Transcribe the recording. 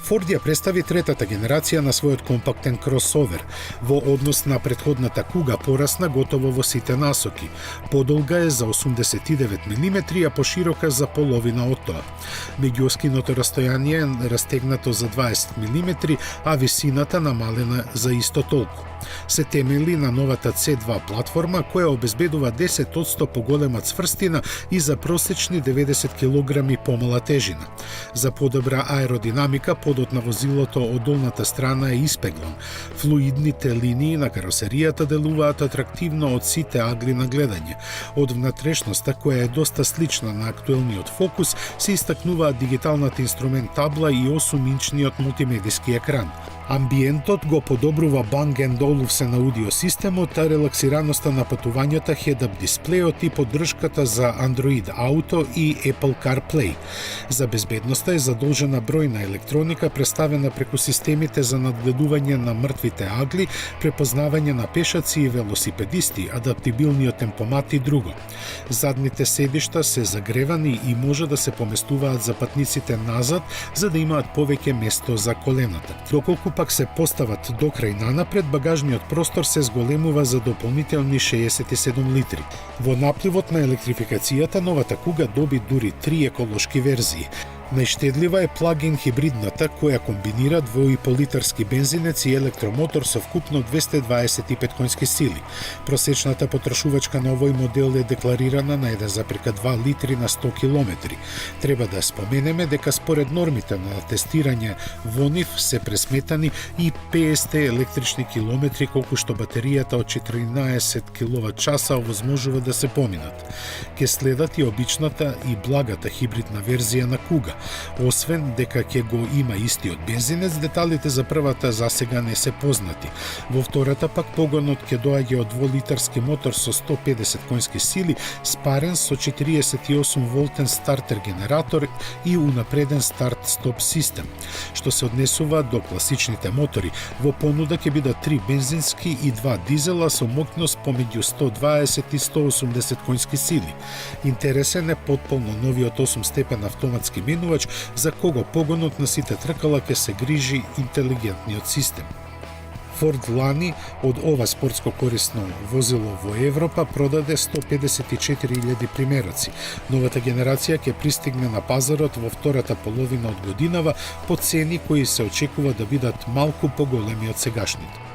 Форд ја представи третата генерација на својот компактен кросовер. Во однос на претходната Куга порасна готово во сите насоки. Подолга е за 89 мм, а поширока за половина од тоа. Меѓуоскиното растојание е растегнато за 20 мм, а висината намалена за исто толку. Се темели на новата C2 платформа која обезбедува 10% поголема цврстина и за просечни 90 кг помала тежина. За подобра аеродинамика, подот на возилото од долната страна е испеглон. Флуидните линии на каросеријата делуваат атрактивно од сите агли на гледање. Од внатрешноста, која е доста слична на актуелниот Фокус, се истакнуваат дигиталната инструмент табла и 8-инчниот мултимедиски екран. Амбиентот го подобрува Bang & Olufsen аудио системот, а релаксираноста на патувањата head-up дисплејот и поддршката за Android Auto и Apple CarPlay. За безбедноста е задолжена бројна електроника представена преку системите за надгледување на мртвите агли, препознавање на пешаци и велосипедисти, адаптибилниот темпомат и друго. Задните седишта се загревани и може да се поместуваат за патниците назад, за да имаат повеќе место за колената. Доколку пак се постават до крај нанапред, багажниот простор се зголемува за дополнителни 67 литри. Во напливот на електрификацијата, новата Куга доби дури 3 еколошки верзии. Најштедлива е плагин хибридната, која комбинира 2,5-литарски бензинец и електромотор со вкупно 225 конски сили. Просечната потрошувачка на овој модел е декларирана на 1,2 литри на 100 км. Треба да споменеме дека според нормите на тестирање во нив се пресметани и 50 електрични километри колку што батеријата од 14 киловат-часа овозможува да се поминат. Ке следат и обичната и благата хибридна верзија на Куга. Освен дека ќе го има истиот бензинец, деталите за првата засега не се познати. Во втората пак погонот ќе доаѓа од 2-литарски мотор со 150 конски сили, спарен со 48 волтен стартер генератор и унапреден старт-стоп систем. Што се однесува до класичните мотори, во понуда ќе бидат 3 бензински и 2 дизела со моќност помеѓу 120 и 180 конски сили. Интересен е потполно новиот 8-степен автоматски менувач, за кого погонот на сите тркала ќе се грижи интелигентниот систем. Форд лани од ова спортско корисно возило во Европа продаде 154.000 примероци. Новата генерација ќе пристигне на пазарот во втората половина од годинава по цени кои се очекува да бидат малку поголеми од сегашните.